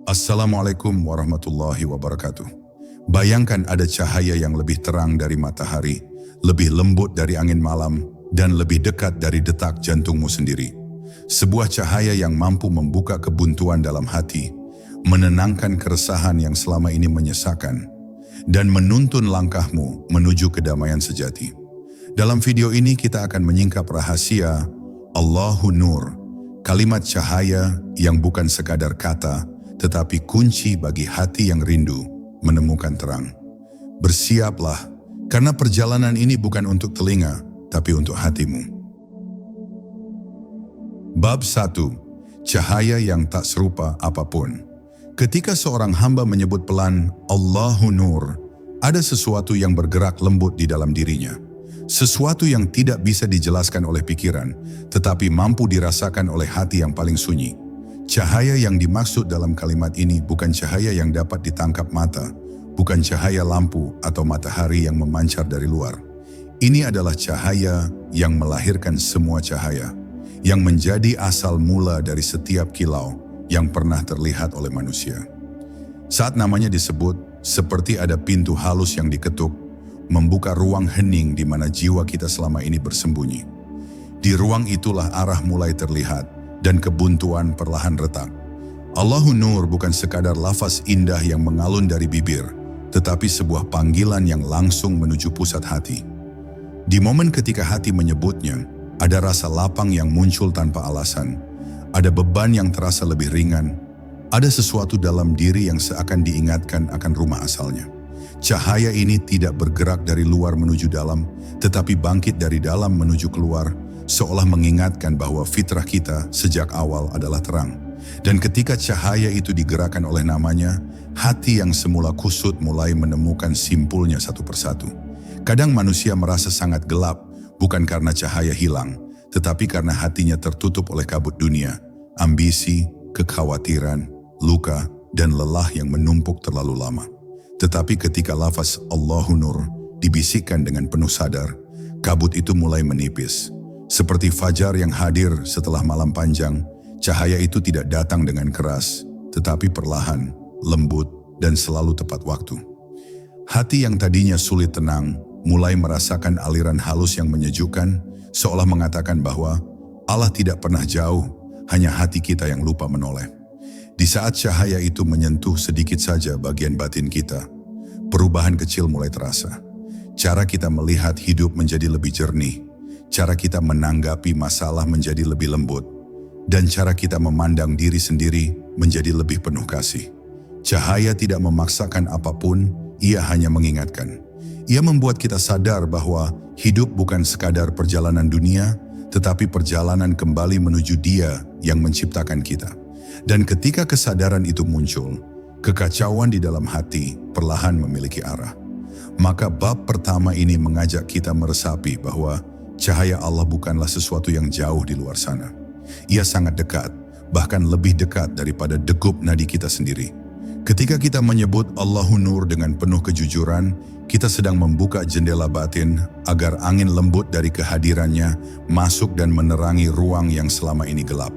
Assalamualaikum warahmatullahi wabarakatuh. Bayangkan ada cahaya yang lebih terang dari matahari, lebih lembut dari angin malam, dan lebih dekat dari detak jantungmu sendiri. Sebuah cahaya yang mampu membuka kebuntuan dalam hati, menenangkan keresahan yang selama ini menyesakan, dan menuntun langkahmu menuju kedamaian sejati. Dalam video ini kita akan menyingkap rahasia Allahu Nur, kalimat cahaya yang bukan sekadar kata, tetapi kunci bagi hati yang rindu menemukan terang. Bersiaplah, karena perjalanan ini bukan untuk telinga, tapi untuk hatimu. Bab 1. Cahaya yang tak serupa apapun. Ketika seorang hamba menyebut pelan, Allahu Nur, ada sesuatu yang bergerak lembut di dalam dirinya. Sesuatu yang tidak bisa dijelaskan oleh pikiran, tetapi mampu dirasakan oleh hati yang paling sunyi. Cahaya yang dimaksud dalam kalimat ini bukan cahaya yang dapat ditangkap mata, bukan cahaya lampu atau matahari yang memancar dari luar. Ini adalah cahaya yang melahirkan semua cahaya, yang menjadi asal mula dari setiap kilau yang pernah terlihat oleh manusia. Saat namanya disebut, seperti ada pintu halus yang diketuk, membuka ruang hening di mana jiwa kita selama ini bersembunyi. Di ruang itulah arah mulai terlihat, dan kebuntuan perlahan retak. Allahu Nur bukan sekadar lafaz indah yang mengalun dari bibir, tetapi sebuah panggilan yang langsung menuju pusat hati. Di momen ketika hati menyebutnya, ada rasa lapang yang muncul tanpa alasan, ada beban yang terasa lebih ringan, ada sesuatu dalam diri yang seakan diingatkan akan rumah asalnya. Cahaya ini tidak bergerak dari luar menuju dalam, tetapi bangkit dari dalam menuju keluar, seolah mengingatkan bahwa fitrah kita sejak awal adalah terang. Dan ketika cahaya itu digerakkan oleh namanya, hati yang semula kusut mulai menemukan simpulnya satu persatu. Kadang manusia merasa sangat gelap, bukan karena cahaya hilang, tetapi karena hatinya tertutup oleh kabut dunia, ambisi, kekhawatiran, luka, dan lelah yang menumpuk terlalu lama. Tetapi ketika lafaz Allahu Nur dibisikkan dengan penuh sadar, kabut itu mulai menipis. Seperti fajar yang hadir setelah malam panjang, cahaya itu tidak datang dengan keras, tetapi perlahan, lembut, dan selalu tepat waktu. Hati yang tadinya sulit tenang, mulai merasakan aliran halus yang menyejukkan, seolah mengatakan bahwa Allah tidak pernah jauh, hanya hati kita yang lupa menoleh. Di saat cahaya itu menyentuh sedikit saja bagian batin kita, perubahan kecil mulai terasa. Cara kita melihat hidup menjadi lebih jernih, cara kita menanggapi masalah menjadi lebih lembut, dan cara kita memandang diri sendiri menjadi lebih penuh kasih. Cahaya tidak memaksakan apapun, ia hanya mengingatkan. Ia membuat kita sadar bahwa hidup bukan sekadar perjalanan dunia, tetapi perjalanan kembali menuju Dia yang menciptakan kita. Dan ketika kesadaran itu muncul, kekacauan di dalam hati perlahan memiliki arah. Maka bab pertama ini mengajak kita meresapi bahwa cahaya Allah bukanlah sesuatu yang jauh di luar sana. Ia sangat dekat, bahkan lebih dekat daripada degup nadi kita sendiri. Ketika kita menyebut Allahu Nur dengan penuh kejujuran, kita sedang membuka jendela batin agar angin lembut dari kehadirannya masuk dan menerangi ruang yang selama ini gelap.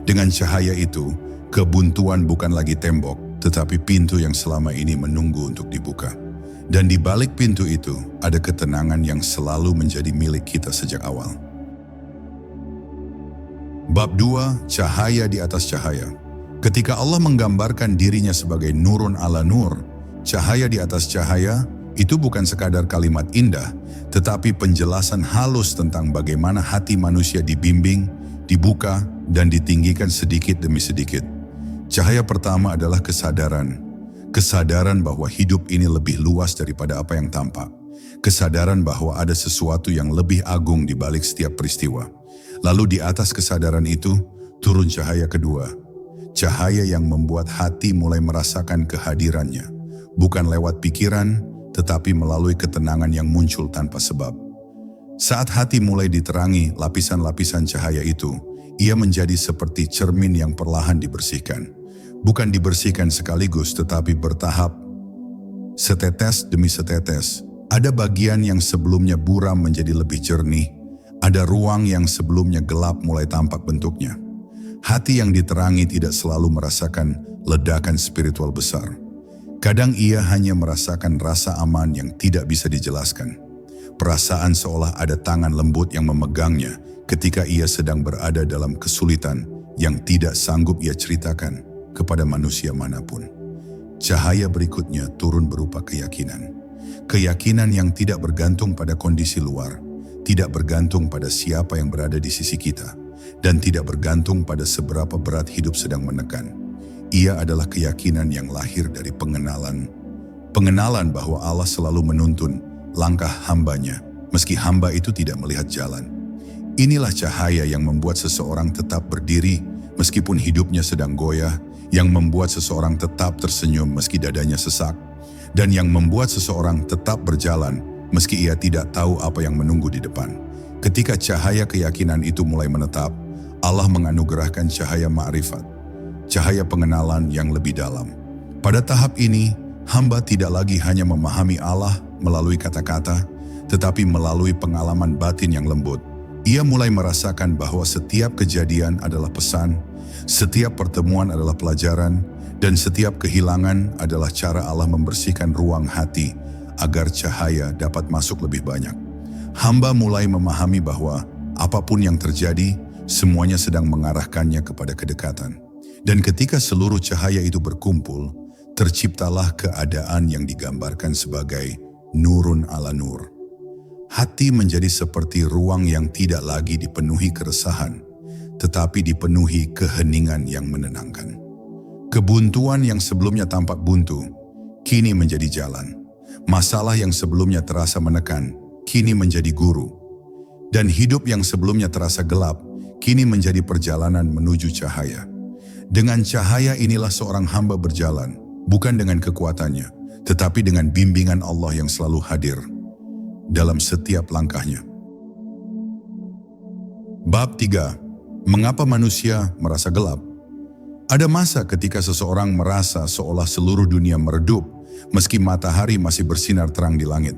Dengan cahaya itu, kebuntuan bukan lagi tembok, tetapi pintu yang selama ini menunggu untuk dibuka. Dan di balik pintu itu, ada ketenangan yang selalu menjadi milik kita sejak awal. Bab 2. Cahaya di atas cahaya. Ketika Allah menggambarkan dirinya sebagai nurun ala nur, cahaya di atas cahaya, itu bukan sekadar kalimat indah, tetapi penjelasan halus tentang bagaimana hati manusia dibimbing, dibuka, dan ditinggikan sedikit demi sedikit. Cahaya pertama adalah kesadaran. Kesadaran bahwa hidup ini lebih luas daripada apa yang tampak. Kesadaran bahwa ada sesuatu yang lebih agung di balik setiap peristiwa. Lalu di atas kesadaran itu, turun cahaya kedua. Cahaya yang membuat hati mulai merasakan kehadirannya. Bukan lewat pikiran, tetapi melalui ketenangan yang muncul tanpa sebab. Saat hati mulai diterangi lapisan-lapisan cahaya itu, ia menjadi seperti cermin yang perlahan dibersihkan. Bukan dibersihkan sekaligus, tetapi bertahap. Setetes demi setetes, ada bagian yang sebelumnya buram menjadi lebih jernih. Ada ruang yang sebelumnya gelap mulai tampak bentuknya. Hati yang diterangi tidak selalu merasakan ledakan spiritual besar. Kadang ia hanya merasakan rasa aman yang tidak bisa dijelaskan. Perasaan seolah ada tangan lembut yang memegangnya ketika ia sedang berada dalam kesulitan yang tidak sanggup ia ceritakan kepada manusia manapun. Cahaya berikutnya turun berupa keyakinan. Keyakinan yang tidak bergantung pada kondisi luar, tidak bergantung pada siapa yang berada di sisi kita, dan tidak bergantung pada seberapa berat hidup sedang menekan. Ia adalah keyakinan yang lahir dari pengenalan. Pengenalan bahwa Allah selalu menuntun langkah hambanya, meski hamba itu tidak melihat jalan. Inilah cahaya yang membuat seseorang tetap berdiri meskipun hidupnya sedang goyah, yang membuat seseorang tetap tersenyum meski dadanya sesak, dan yang membuat seseorang tetap berjalan meski ia tidak tahu apa yang menunggu di depan. Ketika cahaya keyakinan itu mulai menetap, Allah menganugerahkan cahaya ma'rifat, cahaya pengenalan yang lebih dalam. Pada tahap ini, hamba tidak lagi hanya memahami Allah melalui kata-kata, tetapi melalui pengalaman batin yang lembut. Ia mulai merasakan bahwa setiap kejadian adalah pesan, setiap pertemuan adalah pelajaran, dan setiap kehilangan adalah cara Allah membersihkan ruang hati agar cahaya dapat masuk lebih banyak. Hamba mulai memahami bahwa apapun yang terjadi, semuanya sedang mengarahkannya kepada kedekatan. Dan ketika seluruh cahaya itu berkumpul, terciptalah keadaan yang digambarkan sebagai nurun ala nur. Hati menjadi seperti ruang yang tidak lagi dipenuhi keresahan, tetapi dipenuhi keheningan yang menenangkan. Kebuntuan yang sebelumnya tampak buntu, kini menjadi jalan. Masalah yang sebelumnya terasa menekan, kini menjadi guru. Dan hidup yang sebelumnya terasa gelap, kini menjadi perjalanan menuju cahaya. Dengan cahaya inilah seorang hamba berjalan, bukan dengan kekuatannya, tetapi dengan bimbingan Allah yang selalu hadir dalam setiap langkahnya. Bab 3. Mengapa manusia merasa gelap? Ada masa ketika seseorang merasa seolah seluruh dunia meredup, meski matahari masih bersinar terang di langit.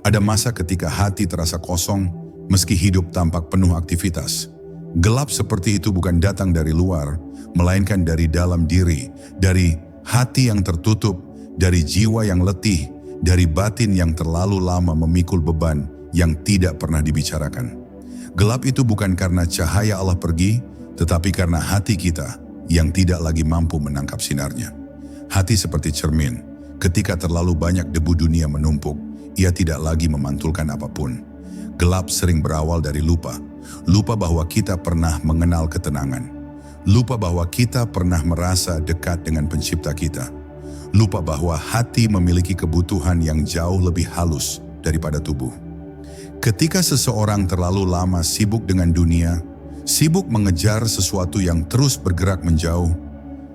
Ada masa ketika hati terasa kosong, meski hidup tampak penuh aktivitas. Gelap seperti itu bukan datang dari luar, melainkan dari dalam diri, dari hati yang tertutup, dari jiwa yang letih, dari batin yang terlalu lama memikul beban yang tidak pernah dibicarakan. Gelap itu bukan karena cahaya Allah pergi, tetapi karena hati kita yang tidak lagi mampu menangkap sinarnya. Hati seperti cermin, ketika terlalu banyak debu dunia menumpuk, ia tidak lagi memantulkan apapun. Gelap sering berawal dari lupa. Lupa bahwa kita pernah mengenal ketenangan. Lupa bahwa kita pernah merasa dekat dengan pencipta kita. Lupa bahwa hati memiliki kebutuhan yang jauh lebih halus daripada tubuh. Ketika seseorang terlalu lama sibuk dengan dunia, sibuk mengejar sesuatu yang terus bergerak menjauh,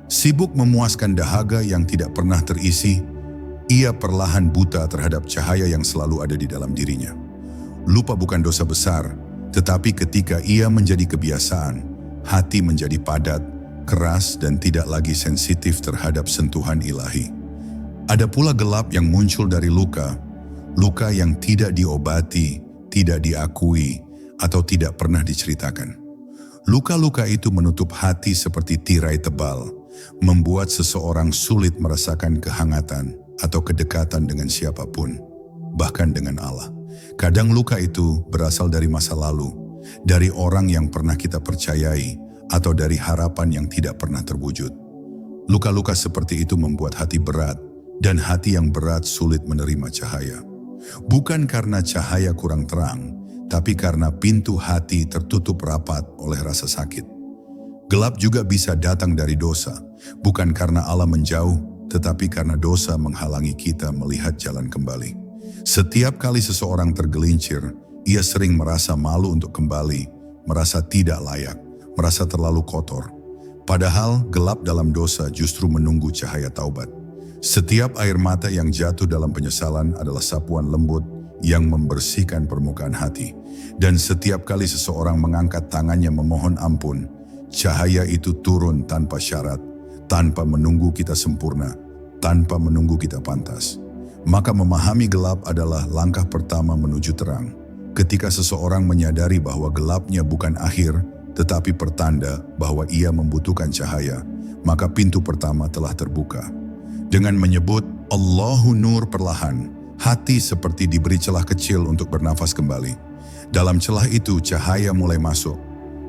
sibuk memuaskan dahaga yang tidak pernah terisi, ia perlahan buta terhadap cahaya yang selalu ada di dalam dirinya. Lupa bukan dosa besar, tetapi ketika ia menjadi kebiasaan, hati menjadi padat, keras, dan tidak lagi sensitif terhadap sentuhan ilahi. Ada pula gelap yang muncul dari luka, luka yang tidak diobati, tidak diakui, atau tidak pernah diceritakan. Luka-luka itu menutup hati seperti tirai tebal, membuat seseorang sulit merasakan kehangatan atau kedekatan dengan siapapun, bahkan dengan Allah. Kadang luka itu berasal dari masa lalu, dari orang yang pernah kita percayai, atau dari harapan yang tidak pernah terwujud. Luka-luka seperti itu membuat hati berat, dan hati yang berat sulit menerima cahaya. Bukan karena cahaya kurang terang, tapi karena pintu hati tertutup rapat oleh rasa sakit. Gelap juga bisa datang dari dosa, bukan karena Allah menjauh, tetapi karena dosa menghalangi kita melihat jalan kembali. Setiap kali seseorang tergelincir, ia sering merasa malu untuk kembali, merasa tidak layak, merasa terlalu kotor. Padahal gelap dalam dosa justru menunggu cahaya taubat. Setiap air mata yang jatuh dalam penyesalan adalah sapuan lembut yang membersihkan permukaan hati. Dan setiap kali seseorang mengangkat tangannya memohon ampun, cahaya itu turun tanpa syarat, tanpa menunggu kita sempurna, tanpa menunggu kita pantas. Maka memahami gelap adalah langkah pertama menuju terang. Ketika seseorang menyadari bahwa gelapnya bukan akhir, tetapi pertanda bahwa ia membutuhkan cahaya, maka pintu pertama telah terbuka. Dengan menyebut Allahu Nur perlahan, hati seperti diberi celah kecil untuk bernafas kembali. Dalam celah itu cahaya mulai masuk.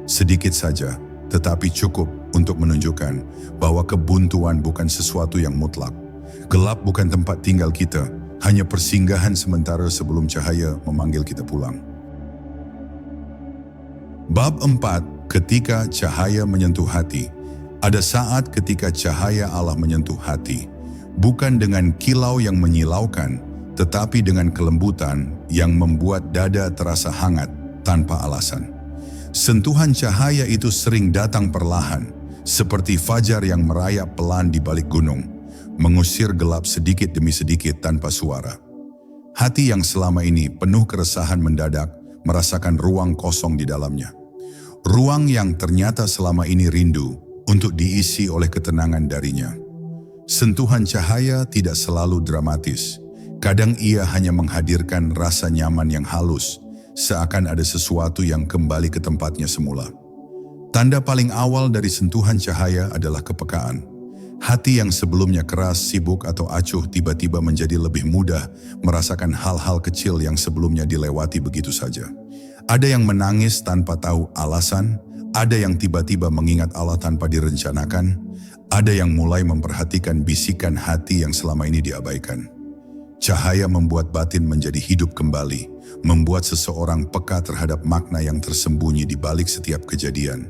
Sedikit saja, tetapi cukup untuk menunjukkan bahwa kebuntuan bukan sesuatu yang mutlak. Gelap bukan tempat tinggal kita, hanya persinggahan sementara sebelum cahaya memanggil kita pulang. Bab 4. Ketika cahaya menyentuh hati. Ada saat ketika cahaya Allah menyentuh hati, bukan dengan kilau yang menyilaukan, tetapi dengan kelembutan yang membuat dada terasa hangat tanpa alasan. Sentuhan cahaya itu sering datang perlahan, seperti fajar yang merayap pelan di balik gunung, mengusir gelap sedikit demi sedikit tanpa suara. Hati yang selama ini penuh keresahan mendadak merasakan ruang kosong di dalamnya. Ruang yang ternyata selama ini rindu untuk diisi oleh ketenangan darinya. Sentuhan cahaya tidak selalu dramatis. Kadang ia hanya menghadirkan rasa nyaman yang halus, seakan ada sesuatu yang kembali ke tempatnya semula. Tanda paling awal dari sentuhan cahaya adalah kepekaan. Hati yang sebelumnya keras, sibuk, atau acuh tiba-tiba menjadi lebih mudah merasakan hal-hal kecil yang sebelumnya dilewati begitu saja. Ada yang menangis tanpa tahu alasan, ada yang tiba-tiba mengingat Allah tanpa direncanakan, ada yang mulai memperhatikan bisikan hati yang selama ini diabaikan. Cahaya membuat batin menjadi hidup kembali, membuat seseorang peka terhadap makna yang tersembunyi di balik setiap kejadian.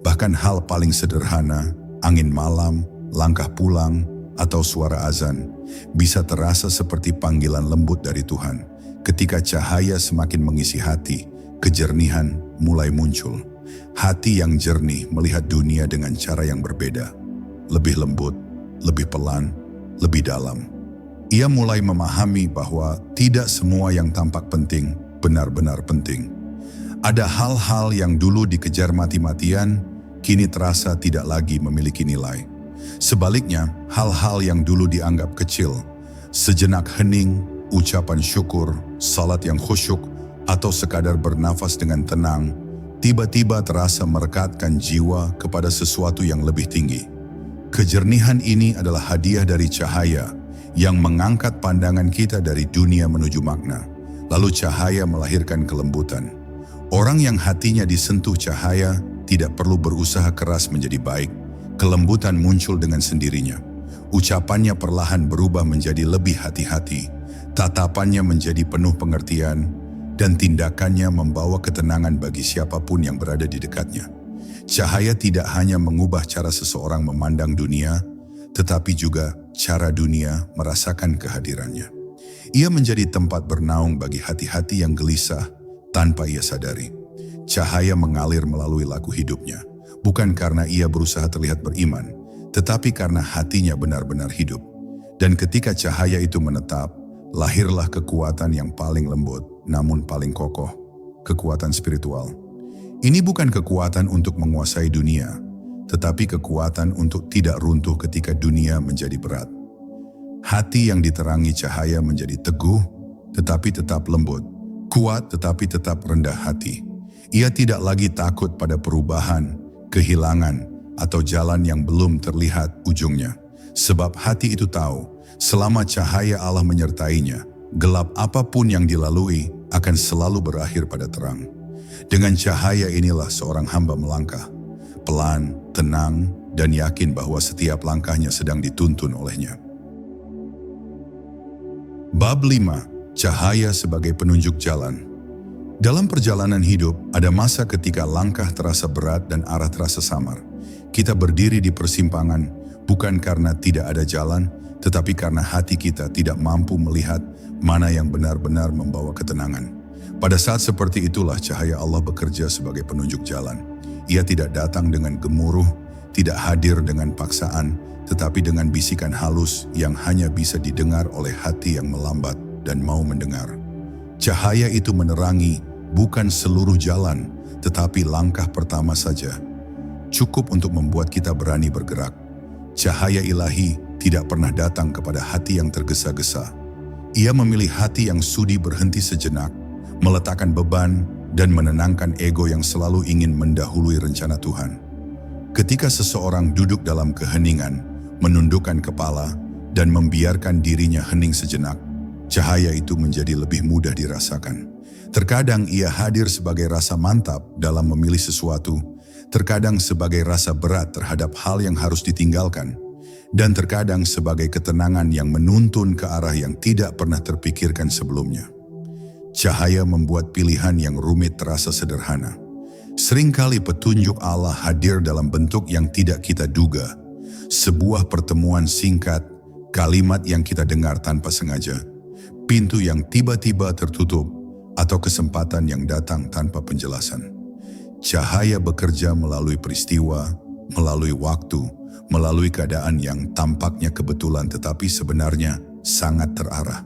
Bahkan hal paling sederhana, angin malam, langkah pulang, atau suara azan, bisa terasa seperti panggilan lembut dari Tuhan. Ketika cahaya semakin mengisi hati, kejernihan mulai muncul. Hati yang jernih melihat dunia dengan cara yang berbeda, lebih lembut, lebih pelan, lebih dalam. Ia mulai memahami bahwa tidak semua yang tampak penting benar-benar penting. Ada hal-hal yang dulu dikejar mati-matian, kini terasa tidak lagi memiliki nilai. Sebaliknya, hal-hal yang dulu dianggap kecil, sejenak hening, ucapan syukur, salat yang khusyuk, atau sekadar bernafas dengan tenang, tiba-tiba terasa merekatkan jiwa kepada sesuatu yang lebih tinggi. Kejernihan ini adalah hadiah dari cahaya yang mengangkat pandangan kita dari dunia menuju makna. Lalu cahaya melahirkan kelembutan. Orang yang hatinya disentuh cahaya tidak perlu berusaha keras menjadi baik. Kelembutan muncul dengan sendirinya. Ucapannya perlahan berubah menjadi lebih hati-hati. Tatapannya menjadi penuh pengertian, dan tindakannya membawa ketenangan bagi siapapun yang berada di dekatnya. Cahaya tidak hanya mengubah cara seseorang memandang dunia, tetapi juga cara dunia merasakan kehadirannya. Ia menjadi tempat bernaung bagi hati-hati yang gelisah tanpa ia sadari. Cahaya mengalir melalui laku hidupnya, bukan karena ia berusaha terlihat beriman, tetapi karena hatinya benar-benar hidup. Dan ketika cahaya itu menetap, lahirlah kekuatan yang paling lembut, namun paling kokoh, kekuatan spiritual. Ini bukan kekuatan untuk menguasai dunia, tetapi kekuatan untuk tidak runtuh ketika dunia menjadi berat. Hati yang diterangi cahaya menjadi teguh, tetapi tetap lembut, kuat tetapi tetap rendah hati. Ia tidak lagi takut pada perubahan, kehilangan, atau jalan yang belum terlihat ujungnya. Sebab hati itu tahu, selama cahaya Allah menyertainya, gelap apapun yang dilalui akan selalu berakhir pada terang. Dengan cahaya inilah seorang hamba melangkah, pelan, tenang, dan yakin bahwa setiap langkahnya sedang dituntun olehnya. Bab 5. Cahaya sebagai penunjuk jalan. Dalam perjalanan hidup, ada masa ketika langkah terasa berat dan arah terasa samar. Kita berdiri di persimpangan, bukan karena tidak ada jalan, tetapi karena hati kita tidak mampu melihat mana yang benar-benar membawa ketenangan. Pada saat seperti itulah cahaya Allah bekerja sebagai penunjuk jalan. Ia tidak datang dengan gemuruh, tidak hadir dengan paksaan, tetapi dengan bisikan halus yang hanya bisa didengar oleh hati yang melambat dan mau mendengar. Cahaya itu menerangi bukan seluruh jalan, tetapi langkah pertama saja. Cukup untuk membuat kita berani bergerak. Cahaya ilahi tidak pernah datang kepada hati yang tergesa-gesa. Ia memilih hati yang sudi berhenti sejenak, meletakkan beban, dan menenangkan ego yang selalu ingin mendahului rencana Tuhan. Ketika seseorang duduk dalam keheningan, menundukkan kepala, dan membiarkan dirinya hening sejenak, cahaya itu menjadi lebih mudah dirasakan. Terkadang ia hadir sebagai rasa mantap dalam memilih sesuatu, terkadang sebagai rasa berat terhadap hal yang harus ditinggalkan, dan terkadang sebagai ketenangan yang menuntun ke arah yang tidak pernah terpikirkan sebelumnya. Cahaya membuat pilihan yang rumit terasa sederhana. Seringkali petunjuk Allah hadir dalam bentuk yang tidak kita duga. Sebuah pertemuan singkat, kalimat yang kita dengar tanpa sengaja, pintu yang tiba-tiba tertutup, atau kesempatan yang datang tanpa penjelasan. Cahaya bekerja melalui peristiwa, melalui waktu, melalui keadaan yang tampaknya kebetulan tetapi sebenarnya sangat terarah.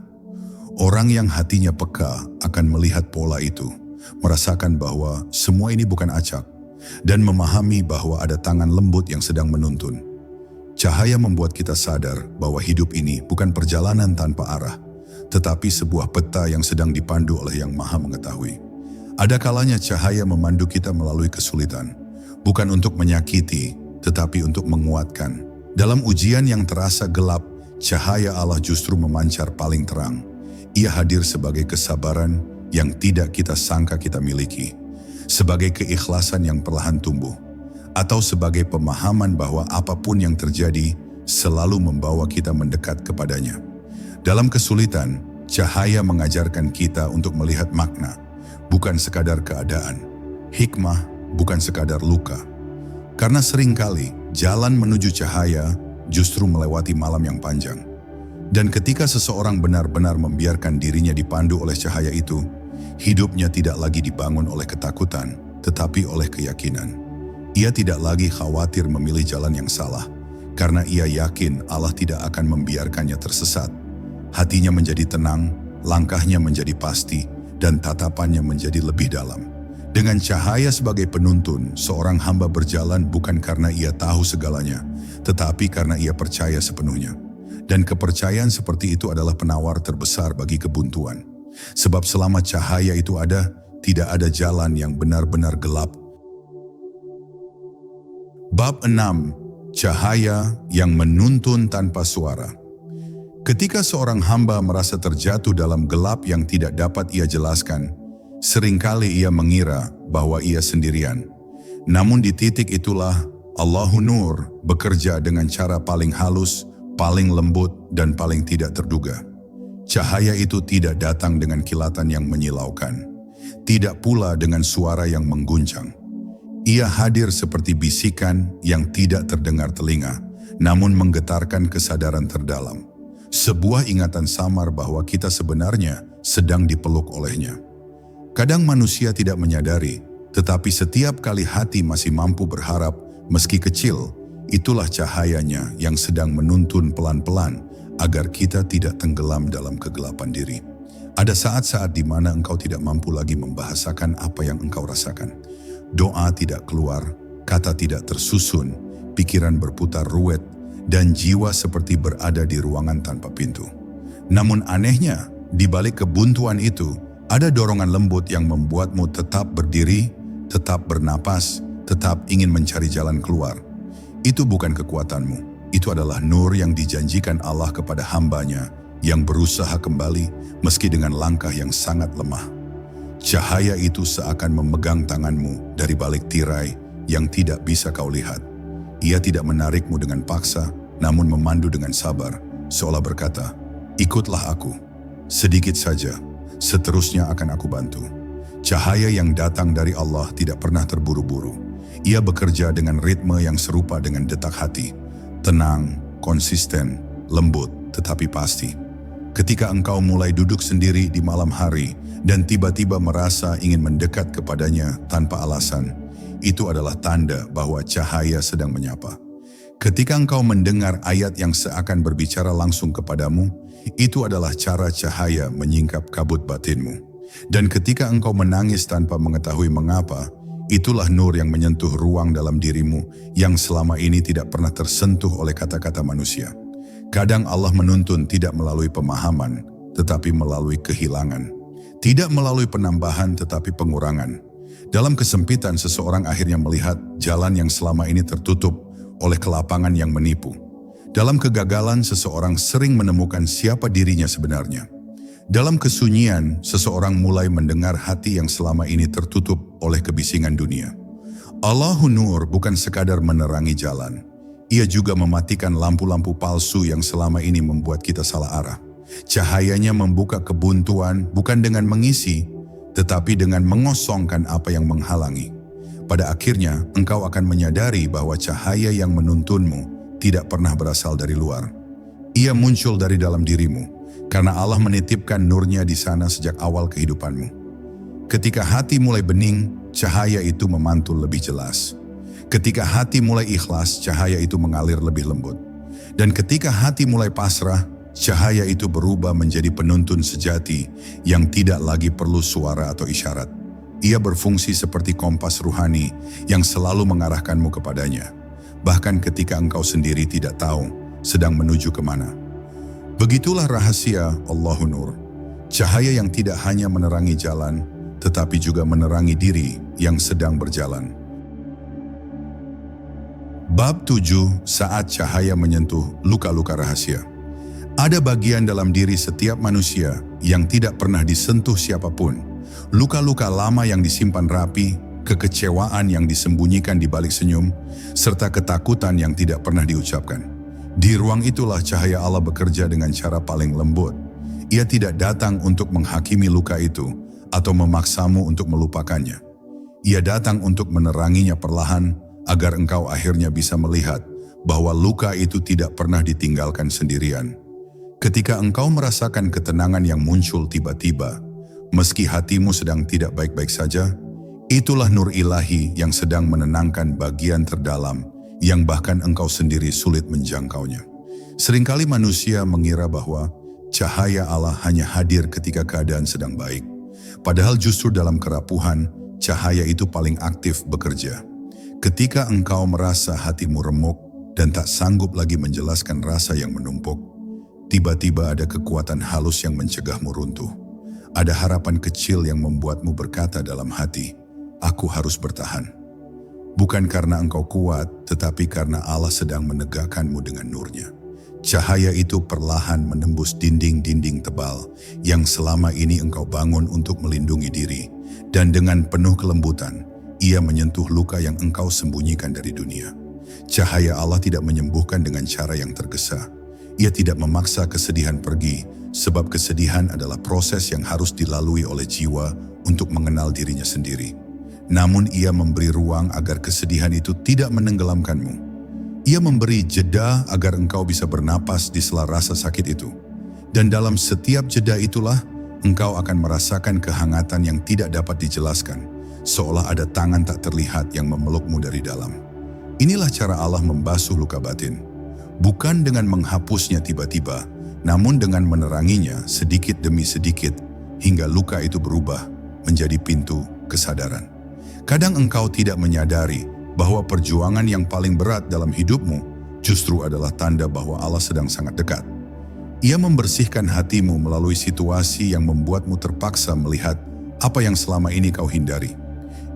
Orang yang hatinya peka akan melihat pola itu, merasakan bahwa semua ini bukan acak, dan memahami bahwa ada tangan lembut yang sedang menuntun. Cahaya membuat kita sadar bahwa hidup ini bukan perjalanan tanpa arah, tetapi sebuah peta yang sedang dipandu oleh Yang Maha Mengetahui. Ada kalanya cahaya memandu kita melalui kesulitan, bukan untuk menyakiti, tetapi untuk menguatkan. Dalam ujian yang terasa gelap, cahaya Allah justru memancar paling terang. Ia hadir sebagai kesabaran yang tidak kita sangka kita miliki, sebagai keikhlasan yang perlahan tumbuh, atau sebagai pemahaman bahwa apapun yang terjadi selalu membawa kita mendekat kepadanya. Dalam kesulitan, cahaya mengajarkan kita untuk melihat makna, bukan sekadar keadaan, hikmah, bukan sekadar luka. Karena seringkali jalan menuju cahaya justru melewati malam yang panjang. Dan ketika seseorang benar-benar membiarkan dirinya dipandu oleh cahaya itu, hidupnya tidak lagi dibangun oleh ketakutan, tetapi oleh keyakinan. Ia tidak lagi khawatir memilih jalan yang salah, karena ia yakin Allah tidak akan membiarkannya tersesat. Hatinya menjadi tenang, langkahnya menjadi pasti, dan tatapannya menjadi lebih dalam. Dengan cahaya sebagai penuntun, seorang hamba berjalan bukan karena ia tahu segalanya, tetapi karena ia percaya sepenuhnya. Dan kepercayaan seperti itu adalah penawar terbesar bagi kebuntuan. Sebab selama cahaya itu ada, tidak ada jalan yang benar-benar gelap. Bab 6. Cahaya yang menuntun tanpa suara. Ketika seorang hamba merasa terjatuh dalam gelap yang tidak dapat ia jelaskan, seringkali ia mengira bahwa ia sendirian. Namun di titik itulah Allahun Nur bekerja dengan cara paling halus, paling lembut, dan paling tidak terduga. Cahaya itu tidak datang dengan kilatan yang menyilaukan, tidak pula dengan suara yang mengguncang. Ia hadir seperti bisikan yang tidak terdengar telinga, namun menggetarkan kesadaran terdalam. Sebuah ingatan samar bahwa kita sebenarnya sedang dipeluk olehnya. Kadang manusia tidak menyadari, tetapi setiap kali hati masih mampu berharap, meski kecil, itulah cahayanya yang sedang menuntun pelan-pelan agar kita tidak tenggelam dalam kegelapan diri. Ada saat-saat di mana engkau tidak mampu lagi membahasakan apa yang engkau rasakan. Doa tidak keluar, kata tidak tersusun, pikiran berputar ruwet, dan jiwa seperti berada di ruangan tanpa pintu. Namun anehnya, di balik kebuntuan itu, ada dorongan lembut yang membuatmu tetap berdiri, tetap bernapas, tetap ingin mencari jalan keluar. Itu bukan kekuatanmu, itu adalah nur yang dijanjikan Allah kepada hambanya yang berusaha kembali meski dengan langkah yang sangat lemah. Cahaya itu seakan memegang tanganmu dari balik tirai yang tidak bisa kau lihat. Ia tidak menarikmu dengan paksa, namun memandu dengan sabar, seolah berkata, "Ikutlah aku, sedikit saja, seterusnya akan aku bantu." Cahaya yang datang dari Allah tidak pernah terburu-buru. Ia bekerja dengan ritme yang serupa dengan detak hati, tenang, konsisten, lembut, tetapi pasti. Ketika engkau mulai duduk sendiri di malam hari dan tiba-tiba merasa ingin mendekat kepadanya tanpa alasan, itu adalah tanda bahwa cahaya sedang menyapa. Ketika engkau mendengar ayat yang seakan berbicara langsung kepadamu, itu adalah cara cahaya menyingkap kabut batinmu. Dan ketika engkau menangis tanpa mengetahui mengapa, itulah nur yang menyentuh ruang dalam dirimu yang selama ini tidak pernah tersentuh oleh kata-kata manusia. Kadang Allah menuntun tidak melalui pemahaman, tetapi melalui kehilangan. Tidak melalui penambahan, tetapi pengurangan. Dalam kesempitan, seseorang akhirnya melihat jalan yang selama ini tertutup oleh kelapangan yang menipu. Dalam kegagalan, seseorang sering menemukan siapa dirinya sebenarnya. Dalam kesunyian, seseorang mulai mendengar hati yang selama ini tertutup oleh kebisingan dunia. Allahu Nur bukan sekadar menerangi jalan. Ia juga mematikan lampu-lampu palsu yang selama ini membuat kita salah arah. Cahayanya membuka kebuntuan bukan dengan mengisi, tetapi dengan mengosongkan apa yang menghalangi. Pada akhirnya, engkau akan menyadari bahwa cahaya yang menuntunmu tidak pernah berasal dari luar. Ia muncul dari dalam dirimu, karena Allah menitipkan nurnya di sana sejak awal kehidupanmu. Ketika hati mulai bening, cahaya itu memantul lebih jelas. Ketika hati mulai ikhlas, cahaya itu mengalir lebih lembut. Dan ketika hati mulai pasrah, cahaya itu berubah menjadi penuntun sejati yang tidak lagi perlu suara atau isyarat. Ia berfungsi seperti kompas ruhani yang selalu mengarahkanmu kepadanya, bahkan ketika engkau sendiri tidak tahu sedang menuju kemana. Begitulah rahasia Allahu Nur, cahaya yang tidak hanya menerangi jalan, tetapi juga menerangi diri yang sedang berjalan. Bab 7, saat cahaya menyentuh luka-luka rahasia. Ada bagian dalam diri setiap manusia yang tidak pernah disentuh siapapun. Luka-luka lama yang disimpan rapi, kekecewaan yang disembunyikan di balik senyum, serta ketakutan yang tidak pernah diucapkan. Di ruang itulah cahaya Allah bekerja dengan cara paling lembut. Ia tidak datang untuk menghakimi luka itu atau memaksamu untuk melupakannya. Ia datang untuk meneranginya perlahan, agar engkau akhirnya bisa melihat bahwa luka itu tidak pernah ditinggalkan sendirian. Ketika engkau merasakan ketenangan yang muncul tiba-tiba, meski hatimu sedang tidak baik-baik saja, itulah nur ilahi yang sedang menenangkan bagian terdalam yang bahkan engkau sendiri sulit menjangkaunya. Seringkali manusia mengira bahwa cahaya Allah hanya hadir ketika keadaan sedang baik. Padahal justru dalam kerapuhan, cahaya itu paling aktif bekerja. Ketika engkau merasa hatimu remuk dan tak sanggup lagi menjelaskan rasa yang menumpuk, tiba-tiba ada kekuatan halus yang mencegahmu runtuh. Ada harapan kecil yang membuatmu berkata dalam hati, "Aku harus bertahan." Bukan karena engkau kuat, tetapi karena Allah sedang menegakkanmu dengan nurnya. Cahaya itu perlahan menembus dinding-dinding tebal yang selama ini engkau bangun untuk melindungi diri, dan dengan penuh kelembutan, ia menyentuh luka yang engkau sembunyikan dari dunia. Cahaya Allah tidak menyembuhkan dengan cara yang tergesa. Ia tidak memaksa kesedihan pergi, sebab kesedihan adalah proses yang harus dilalui oleh jiwa untuk mengenal dirinya sendiri. Namun ia memberi ruang agar kesedihan itu tidak menenggelamkanmu. Ia memberi jeda agar engkau bisa bernapas di sela rasa sakit itu. Dan dalam setiap jeda itulah, engkau akan merasakan kehangatan yang tidak dapat dijelaskan, seolah ada tangan tak terlihat yang memelukmu dari dalam. Inilah cara Allah membasuh luka batin. Bukan dengan menghapusnya tiba-tiba, namun dengan meneranginya sedikit demi sedikit, hingga luka itu berubah menjadi pintu kesadaran. Kadang engkau tidak menyadari bahwa perjuangan yang paling berat dalam hidupmu justru adalah tanda bahwa Allah sedang sangat dekat. Ia membersihkan hatimu melalui situasi yang membuatmu terpaksa melihat apa yang selama ini kau hindari.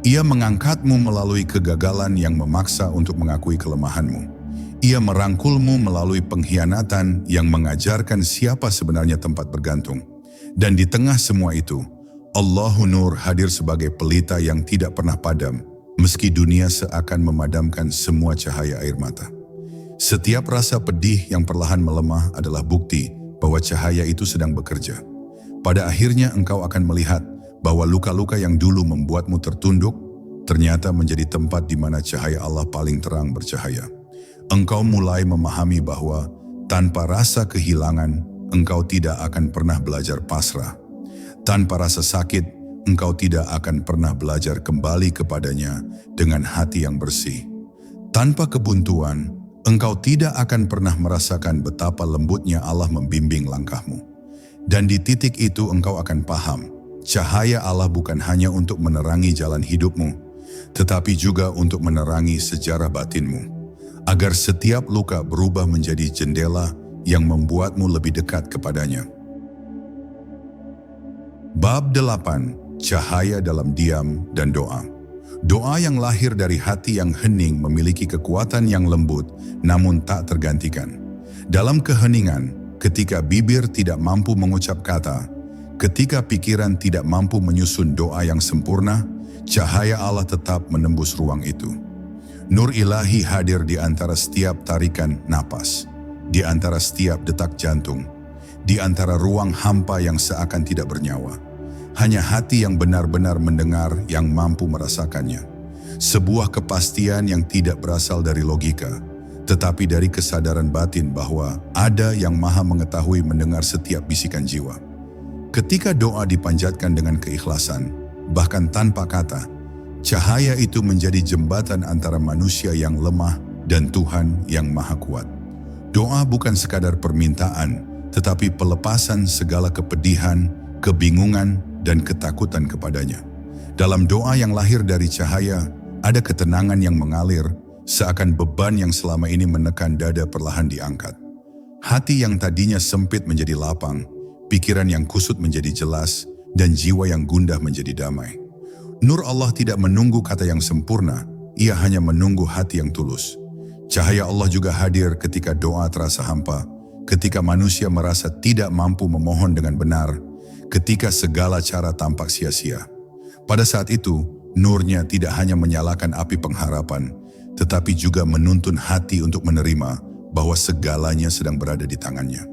Ia mengangkatmu melalui kegagalan yang memaksa untuk mengakui kelemahanmu. Ia merangkulmu melalui pengkhianatan yang mengajarkan siapa sebenarnya tempat bergantung. Dan di tengah semua itu, Allahu Nur hadir sebagai pelita yang tidak pernah padam, meski dunia seakan memadamkan semua cahaya air mata. Setiap rasa pedih yang perlahan melemah adalah bukti bahwa cahaya itu sedang bekerja. Pada akhirnya engkau akan melihat bahwa luka-luka yang dulu membuatmu tertunduk, ternyata menjadi tempat di mana cahaya Allah paling terang bercahaya. Engkau mulai memahami bahwa tanpa rasa kehilangan, engkau tidak akan pernah belajar pasrah. Tanpa rasa sakit, engkau tidak akan pernah belajar kembali kepadanya dengan hati yang bersih. Tanpa kebuntuan, engkau tidak akan pernah merasakan betapa lembutnya Allah membimbing langkahmu. Dan di titik itu engkau akan paham, cahaya Allah bukan hanya untuk menerangi jalan hidupmu, tetapi juga untuk menerangi sejarah batinmu, agar setiap luka berubah menjadi jendela yang membuatmu lebih dekat kepadanya. Bab 8. Cahaya dalam diam dan doa. Doa yang lahir dari hati yang hening memiliki kekuatan yang lembut namun tak tergantikan. Dalam keheningan, ketika bibir tidak mampu mengucap kata, ketika pikiran tidak mampu menyusun doa yang sempurna, cahaya Allah tetap menembus ruang itu. Nur ilahi hadir di antara setiap tarikan napas, di antara setiap detak jantung, di antara ruang hampa yang seakan tidak bernyawa. Hanya hati yang benar-benar mendengar yang mampu merasakannya. Sebuah kepastian yang tidak berasal dari logika, tetapi dari kesadaran batin bahwa ada yang maha mengetahui mendengar setiap bisikan jiwa. Ketika doa dipanjatkan dengan keikhlasan, bahkan tanpa kata, cahaya itu menjadi jembatan antara manusia yang lemah dan Tuhan yang maha kuat. Doa bukan sekadar permintaan, tetapi pelepasan segala kepedihan, kebingungan, dan ketakutan kepadanya. Dalam doa yang lahir dari cahaya, ada ketenangan yang mengalir, seakan beban yang selama ini menekan dada perlahan diangkat. Hati yang tadinya sempit menjadi lapang, pikiran yang kusut menjadi jelas, dan jiwa yang gundah menjadi damai. Nur Allah tidak menunggu kata yang sempurna, ia hanya menunggu hati yang tulus. Cahaya Allah juga hadir ketika doa terasa hampa, ketika manusia merasa tidak mampu memohon dengan benar, ketika segala cara tampak sia-sia. Pada saat itu, nurnya tidak hanya menyalakan api pengharapan, tetapi juga menuntun hati untuk menerima bahwa segalanya sedang berada di tangannya.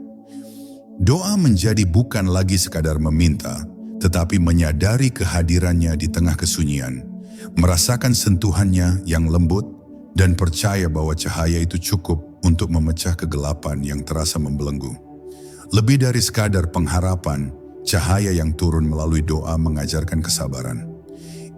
Doa menjadi bukan lagi sekadar meminta, tetapi menyadari kehadirannya di tengah kesunyian, merasakan sentuhannya yang lembut, dan percaya bahwa cahaya itu cukup untuk memecah kegelapan yang terasa membelenggu. Lebih dari sekadar pengharapan, cahaya yang turun melalui doa mengajarkan kesabaran.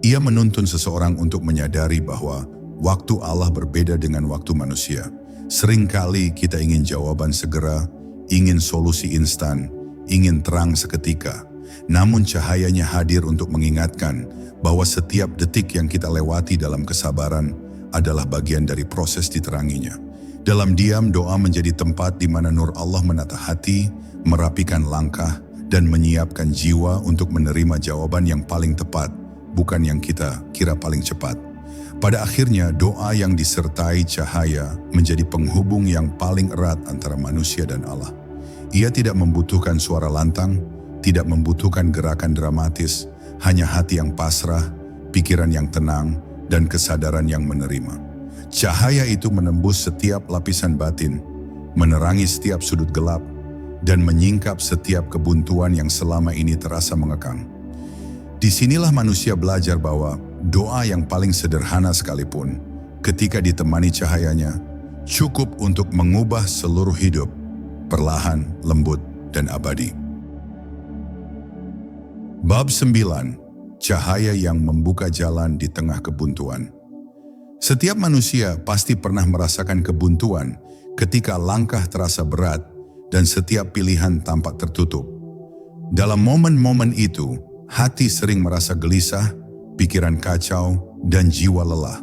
Ia menuntun seseorang untuk menyadari bahwa waktu Allah berbeda dengan waktu manusia. Seringkali kita ingin jawaban segera, ingin solusi instan, ingin terang seketika. Namun cahayanya hadir untuk mengingatkan bahwa setiap detik yang kita lewati dalam kesabaran adalah bagian dari proses diteranginya. Dalam diam, doa menjadi tempat di mana nur Allah menata hati, merapikan langkah, dan menyiapkan jiwa untuk menerima jawaban yang paling tepat, bukan yang kita kira paling cepat. Pada akhirnya, doa yang disertai cahaya menjadi penghubung yang paling erat antara manusia dan Allah. Ia tidak membutuhkan suara lantang, tidak membutuhkan gerakan dramatis, hanya hati yang pasrah, pikiran yang tenang, dan kesadaran yang menerima. Cahaya itu menembus setiap lapisan batin, menerangi setiap sudut gelap, dan menyingkap setiap kebuntuan yang selama ini terasa mengekang. Disinilah manusia belajar bahwa doa yang paling sederhana sekalipun, ketika ditemani cahayanya, cukup untuk mengubah seluruh hidup, perlahan, lembut, dan abadi. Bab 9. Cahaya yang membuka jalan di tengah kebuntuan. Setiap manusia pasti pernah merasakan kebuntuan ketika langkah terasa berat dan setiap pilihan tampak tertutup. Dalam momen-momen itu, hati sering merasa gelisah, pikiran kacau, dan jiwa lelah.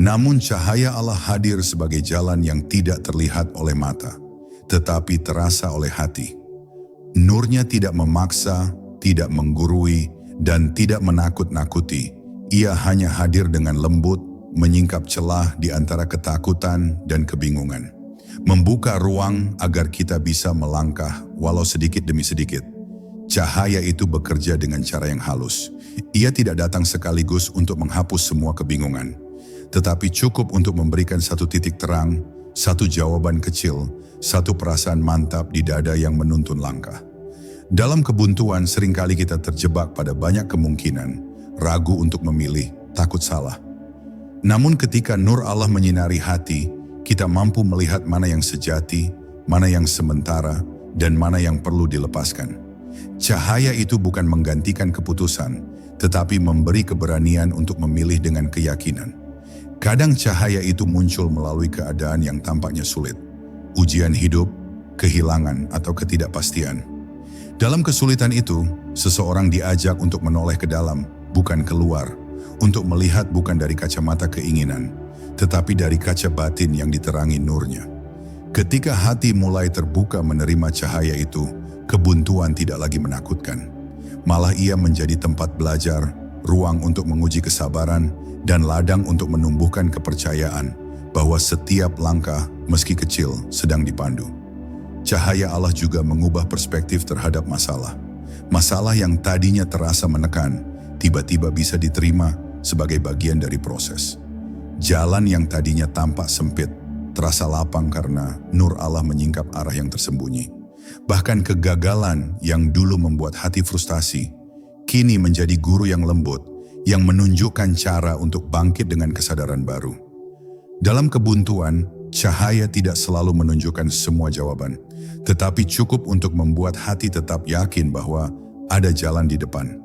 Namun cahaya Allah hadir sebagai jalan yang tidak terlihat oleh mata, tetapi terasa oleh hati. Nurnya tidak memaksa, tidak menggurui, dan tidak menakut-nakuti. Ia hanya hadir dengan lembut, menyingkap celah di antara ketakutan dan kebingungan. Membuka ruang agar kita bisa melangkah walau sedikit demi sedikit. Cahaya itu bekerja dengan cara yang halus. Ia tidak datang sekaligus untuk menghapus semua kebingungan, tetapi cukup untuk memberikan satu titik terang, satu jawaban kecil, satu perasaan mantap di dada yang menuntun langkah. Dalam kebuntuan seringkali kita terjebak pada banyak kemungkinan, ragu untuk memilih, takut salah. Namun ketika nur Allah menyinari hati, kita mampu melihat mana yang sejati, mana yang sementara, dan mana yang perlu dilepaskan. Cahaya itu bukan menggantikan keputusan, tetapi memberi keberanian untuk memilih dengan keyakinan. Kadang cahaya itu muncul melalui keadaan yang tampaknya sulit, ujian hidup, kehilangan, atau ketidakpastian. Dalam kesulitan itu, seseorang diajak untuk menoleh ke dalam, bukan keluar, untuk melihat bukan dari kacamata keinginan, tetapi dari kaca batin yang diterangi nurnya. Ketika hati mulai terbuka menerima cahaya itu, kebuntuan tidak lagi menakutkan. Malah ia menjadi tempat belajar, ruang untuk menguji kesabaran, dan ladang untuk menumbuhkan kepercayaan bahwa setiap langkah, meski kecil, sedang dipandu. Cahaya Allah juga mengubah perspektif terhadap masalah. Masalah yang tadinya terasa menekan, tiba-tiba bisa diterima sebagai bagian dari proses. Jalan yang tadinya tampak sempit, terasa lapang karena nur Allah menyingkap arah yang tersembunyi. Bahkan kegagalan yang dulu membuat hati frustasi, kini menjadi guru yang lembut, yang menunjukkan cara untuk bangkit dengan kesadaran baru. Dalam kebuntuan, cahaya tidak selalu menunjukkan semua jawaban, tetapi cukup untuk membuat hati tetap yakin bahwa ada jalan di depan.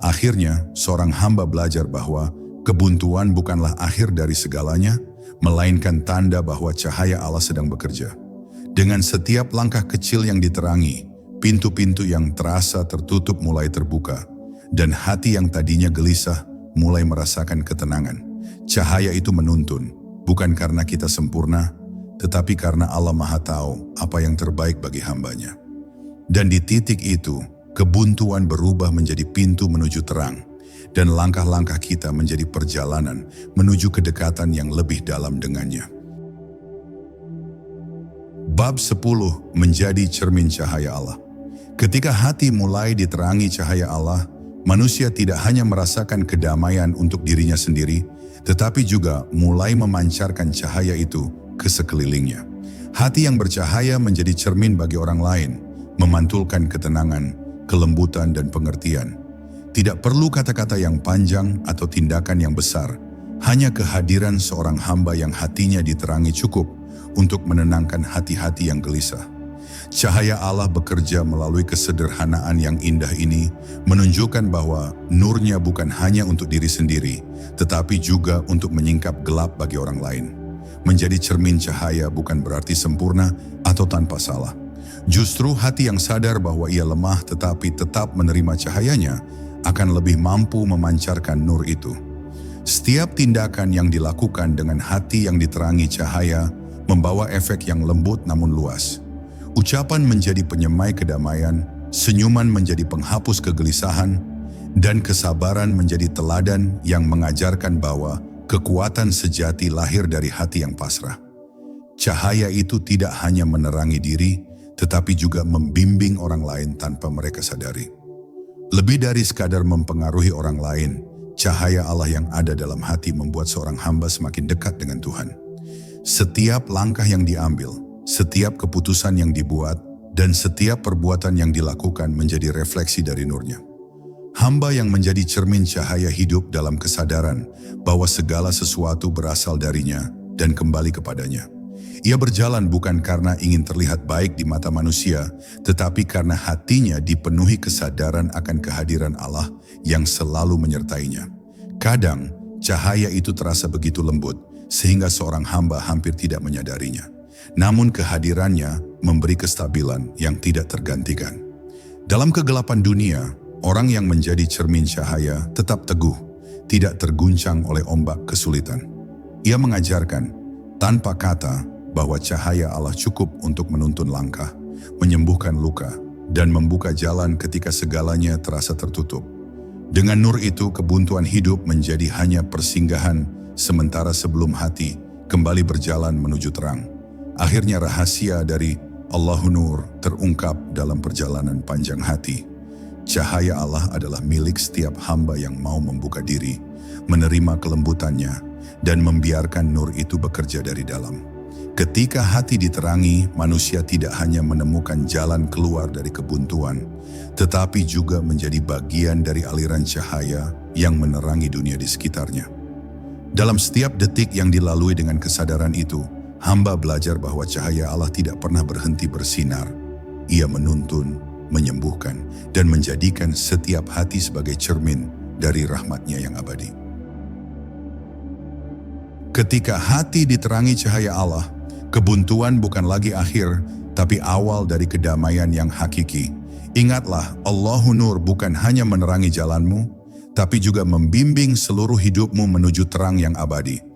Akhirnya, seorang hamba belajar bahwa kebuntuan bukanlah akhir dari segalanya, melainkan tanda bahwa cahaya Allah sedang bekerja. Dengan setiap langkah kecil yang diterangi, pintu-pintu yang terasa tertutup mulai terbuka, dan hati yang tadinya gelisah mulai merasakan ketenangan. Cahaya itu menuntun, bukan karena kita sempurna, tetapi karena Allah Maha Tahu apa yang terbaik bagi hambanya. Dan di titik itu, kebuntuan berubah menjadi pintu menuju terang, dan langkah-langkah kita menjadi perjalanan menuju kedekatan yang lebih dalam dengannya. Bab 10 menjadi cermin cahaya Allah. Ketika hati mulai diterangi cahaya Allah, manusia tidak hanya merasakan kedamaian untuk dirinya sendiri, tetapi juga mulai memancarkan cahaya itu ke sekelilingnya. Hati yang bercahaya menjadi cermin bagi orang lain, memantulkan ketenangan, kelembutan dan pengertian. Tidak perlu kata-kata yang panjang atau tindakan yang besar, hanya kehadiran seorang hamba yang hatinya diterangi cukup untuk menenangkan hati-hati yang gelisah. Cahaya Allah bekerja melalui kesederhanaan yang indah ini, menunjukkan bahwa nurnya bukan hanya untuk diri sendiri, tetapi juga untuk menyingkap gelap bagi orang lain. Menjadi cermin cahaya bukan berarti sempurna atau tanpa salah. Justru hati yang sadar bahwa ia lemah tetapi tetap menerima cahayanya, akan lebih mampu memancarkan nur itu. Setiap tindakan yang dilakukan dengan hati yang diterangi cahaya, membawa efek yang lembut namun luas. Ucapan menjadi penyemai kedamaian, senyuman menjadi penghapus kegelisahan, dan kesabaran menjadi teladan yang mengajarkan bahwa kekuatan sejati lahir dari hati yang pasrah. Cahaya itu tidak hanya menerangi diri, tetapi juga membimbing orang lain tanpa mereka sadari. Lebih dari sekadar mempengaruhi orang lain, cahaya Allah yang ada dalam hati membuat seorang hamba semakin dekat dengan Tuhan. Setiap langkah yang diambil, setiap keputusan yang dibuat, dan setiap perbuatan yang dilakukan menjadi refleksi dari nurnya. Hamba yang menjadi cermin cahaya hidup dalam kesadaran bahwa segala sesuatu berasal darinya dan kembali kepadanya. Ia berjalan bukan karena ingin terlihat baik di mata manusia, tetapi karena hatinya dipenuhi kesadaran akan kehadiran Allah yang selalu menyertainya. Kadang, cahaya itu terasa begitu lembut, sehingga seorang hamba hampir tidak menyadarinya. Namun kehadirannya memberi kestabilan yang tidak tergantikan. Dalam kegelapan dunia, orang yang menjadi cermin cahaya tetap teguh, tidak terguncang oleh ombak kesulitan. Ia mengajarkan, tanpa kata, bahwa cahaya Allah cukup untuk menuntun langkah, menyembuhkan luka, dan membuka jalan ketika segalanya terasa tertutup. Dengan nur itu, kebuntuan hidup menjadi hanya persinggahan, sementara sebelum hati kembali berjalan menuju terang. Akhirnya rahasia dari Allahu Nur terungkap dalam perjalanan panjang hati. Cahaya Allah adalah milik setiap hamba yang mau membuka diri, menerima kelembutannya, dan membiarkan nur itu bekerja dari dalam. Ketika hati diterangi, manusia tidak hanya menemukan jalan keluar dari kebuntuan, tetapi juga menjadi bagian dari aliran cahaya yang menerangi dunia di sekitarnya. Dalam setiap detik yang dilalui dengan kesadaran itu, hamba belajar bahwa cahaya Allah tidak pernah berhenti bersinar. Ia menuntun, menyembuhkan, dan menjadikan setiap hati sebagai cermin dari rahmat-Nya yang abadi. Ketika hati diterangi cahaya Allah, kebuntuan bukan lagi akhir, tapi awal dari kedamaian yang hakiki. Ingatlah, Allahu Nur bukan hanya menerangi jalanmu, tapi juga membimbing seluruh hidupmu menuju terang yang abadi.